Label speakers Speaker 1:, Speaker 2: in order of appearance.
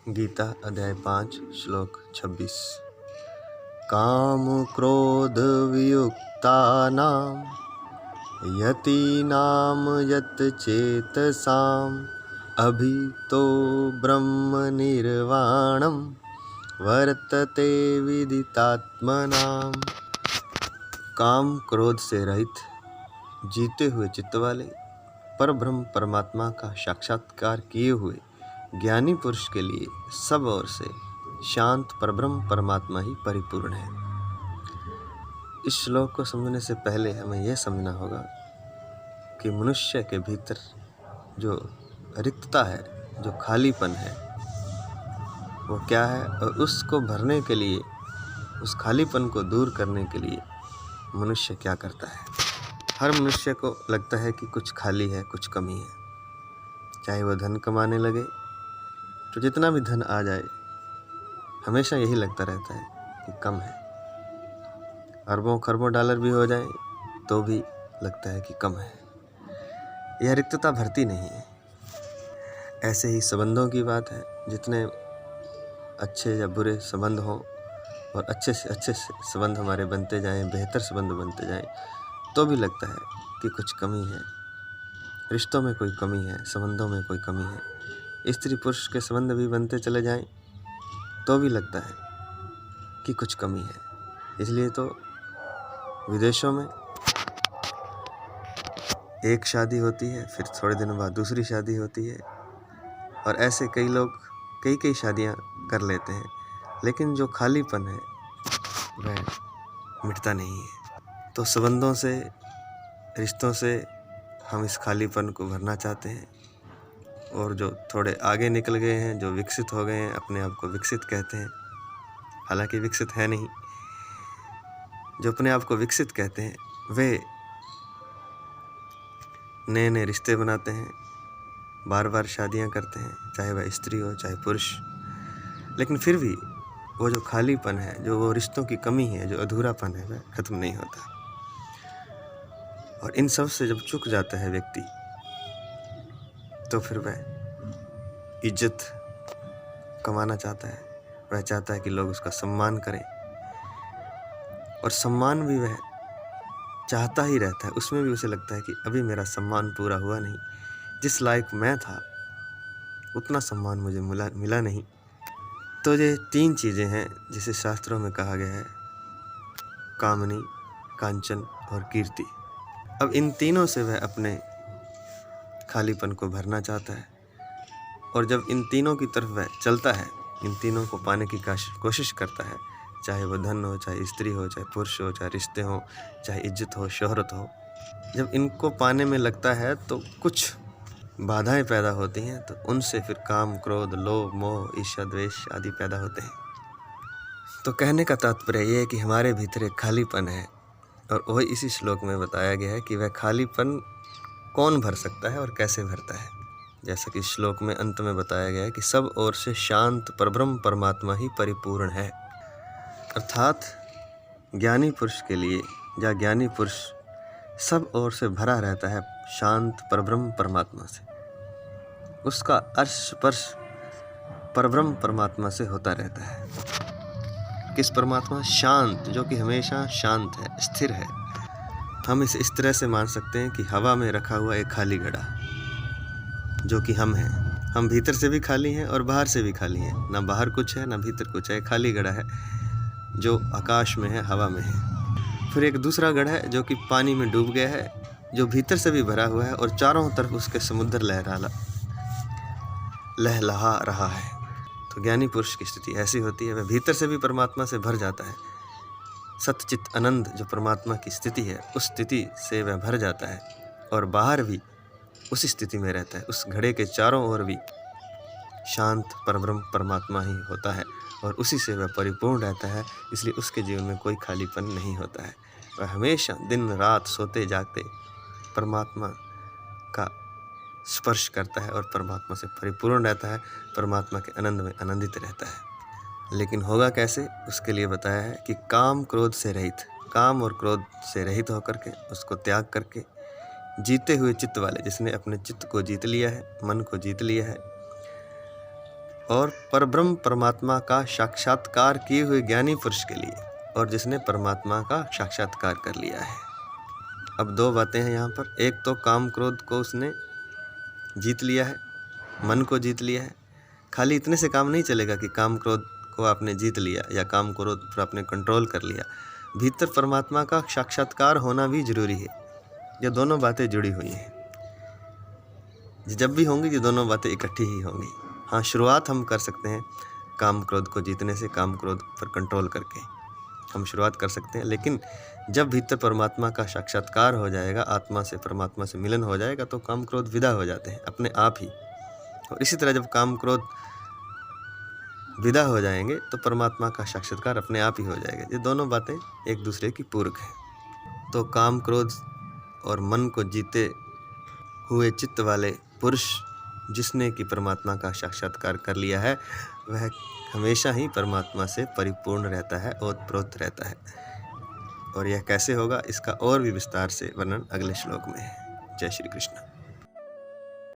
Speaker 1: गीता अध्याय 5 श्लोक 26। काम क्रोध वियुक्तानां यतीनां यत चेतसाम् अभितो ब्रह्म निर्वाणं वर्तते विदितात्मनाम्। काम क्रोध से रहित जीते हुए चित्त वाले परब्रह्म परमात्मा का साक्षात्कार किए हुए ज्ञानी पुरुष के लिए सब ओर से शांत परब्रह्म परमात्मा ही परिपूर्ण है। इस श्लोक को समझने से पहले हमें यह समझना होगा कि मनुष्य के भीतर जो रिक्तता है, जो खालीपन है, वो क्या है और उसको भरने के लिए, उस खालीपन को दूर करने के लिए मनुष्य क्या करता है। हर मनुष्य को लगता है कि कुछ खाली है, कुछ कमी है। चाहे वो धन कमाने लगे तो जितना भी धन आ जाए हमेशा यही लगता रहता है कि कम है। अरबों खरबों डॉलर भी हो जाए तो भी लगता है कि कम है। यह रिक्तता भरती नहीं है। ऐसे ही संबंधों की बात है। जितने अच्छे या बुरे संबंध हों और अच्छे से अच्छे संबंध हमारे बनते जाएं, बेहतर संबंध बनते जाएं, तो भी लगता है कि कुछ कमी है। रिश्तों में कोई कमी है, संबंधों में कोई कमी है। स्त्री पुरुष के संबंध भी बनते चले जाएं तो भी लगता है कि कुछ कमी है। इसलिए तो विदेशों में एक शादी होती है, फिर थोड़े दिनों बाद दूसरी शादी होती है और ऐसे कई लोग कई शादियां कर लेते हैं, लेकिन जो खालीपन है वह मिटता नहीं है। तो संबंधों से, रिश्तों से हम इस खालीपन को भरना चाहते हैं। और जो थोड़े आगे निकल गए हैं, जो विकसित हो गए हैं, अपने आप को विकसित कहते हैं, हालांकि विकसित है नहीं, जो अपने आप को विकसित कहते हैं वे नए नए रिश्ते बनाते हैं, बार बार शादियां करते हैं, चाहे वह स्त्री हो चाहे पुरुष। लेकिन फिर भी वो जो खालीपन है, जो वो रिश्तों की कमी है, जो अधूरापन है, वह खत्म नहीं होता। और इन सब से जब चूक जाता है व्यक्ति तो फिर वह इज्जत कमाना चाहता है। वह चाहता है कि लोग उसका सम्मान करें और सम्मान भी वह चाहता ही रहता है। उसमें भी उसे लगता है कि अभी मेरा सम्मान पूरा हुआ नहीं, जिस लायक मैं था उतना सम्मान मुझे मिला नहीं। तो ये तीन चीज़ें हैं जिसे शास्त्रों में कहा गया है, कामनी, कांचन और कीर्ति। अब इन तीनों से वह अपने खालीपन को भरना चाहता है और जब इन तीनों की तरफ वह चलता है, इन तीनों को पाने की कोशिश करता है, चाहे वो धन हो, चाहे स्त्री हो, चाहे पुरुष हो, चाहे रिश्ते हो, चाहे इज्जत हो, शोहरत हो, जब इनको पाने में लगता है तो कुछ बाधाएं पैदा होती हैं। तो उनसे फिर काम, क्रोध, लोभ, मोह, ईर्ष्या, द्वेष आदि पैदा होते हैं। तो कहने का तात्पर्य यह है कि हमारे भीतर एक खालीपन है और वही इसी श्लोक में बताया गया है कि वह खालीपन कौन भर सकता है और कैसे भरता है। जैसा कि श्लोक में अंत में बताया गया है कि सब ओर से शांत परब्रह्म परमात्मा ही परिपूर्ण है। अर्थात ज्ञानी पुरुष के लिए या ज्ञानी पुरुष सब ओर से भरा रहता है शांत परब्रह्म परमात्मा से। उसका स्पर्श परब्रह्म परमात्मा से होता रहता है। किस परमात्मा? शांत, जो कि हमेशा शांत है, स्थिर है। हम इसे इस तरह से मान सकते हैं कि हवा में रखा हुआ एक खाली घड़ा जो कि हम हैं। हम भीतर से भी खाली हैं और बाहर से भी खाली हैं। ना बाहर कुछ है, ना भीतर कुछ है। खाली घड़ा है जो आकाश में है, हवा में है। फिर एक दूसरा घड़ा है जो कि पानी में डूब गया है, जो भीतर से भी भरा हुआ है और चारों तरफ उसके समुद्र लहलहा रहा है। तो ज्ञानी पुरुष की स्थिति ऐसी होती है, वह भीतर से भी परमात्मा से भर जाता है। सतचित आनंद जो परमात्मा की स्थिति है, उस स्थिति से वह भर जाता है और बाहर भी उसी स्थिति में रहता है। उस घड़े के चारों ओर भी शांत परब्रह्म परमात्मा ही होता है और उसी से वह परिपूर्ण रहता है। इसलिए उसके जीवन में कोई खालीपन नहीं होता है। वह हमेशा दिन रात सोते जागते परमात्मा का स्पर्श करता है और परमात्मा से परिपूर्ण रहता है, परमात्मा के आनंद में आनंदित रहता है। लेकिन होगा कैसे? उसके लिए बताया है कि काम क्रोध से रहित, काम और क्रोध से रहित होकर के, उसको त्याग करके जीते हुए चित्त वाले, जिसने अपने चित्त को जीत लिया है, मन को जीत लिया है, और परब्रह्म परमात्मा का साक्षात्कार किए हुए ज्ञानी पुरुष के लिए, और जिसने परमात्मा का साक्षात्कार कर लिया है। अब दो बातें हैं यहाँ पर। एक तो काम क्रोध को उसने जीत लिया है, मन को जीत लिया है। खाली इतने से काम नहीं चलेगा कि काम क्रोध को आपने जीत लिया या काम क्रोध पर आपने कंट्रोल कर लिया। भीतर परमात्मा का साक्षात्कार होना भी जरूरी है। ये दोनों बातें जुड़ी हुई हैं। जब भी होंगी ये दोनों बातें इकट्ठी ही होंगी। हाँ, शुरुआत हम कर सकते हैं काम क्रोध को जीतने से, काम क्रोध पर कंट्रोल करके हम शुरुआत कर सकते हैं। लेकिन जब भीतर परमात्मा का साक्षात्कार हो जाएगा, आत्मा से परमात्मा से मिलन हो जाएगा, तो काम क्रोध विदा हो जाते हैं अपने आप ही। और इसी तरह जब काम क्रोध विदा हो जाएंगे तो परमात्मा का साक्षात्कार अपने आप ही हो जाएगा। ये दोनों बातें एक दूसरे की पूरक हैं। तो काम क्रोध और मन को जीते हुए चित्त वाले पुरुष जिसने कि परमात्मा का साक्षात्कार कर लिया है, वह हमेशा ही परमात्मा से परिपूर्ण रहता है, ओतप्रोत रहता है। और यह कैसे होगा, इसका और भी विस्तार से वर्णन अगले श्लोक में है। जय श्री कृष्ण।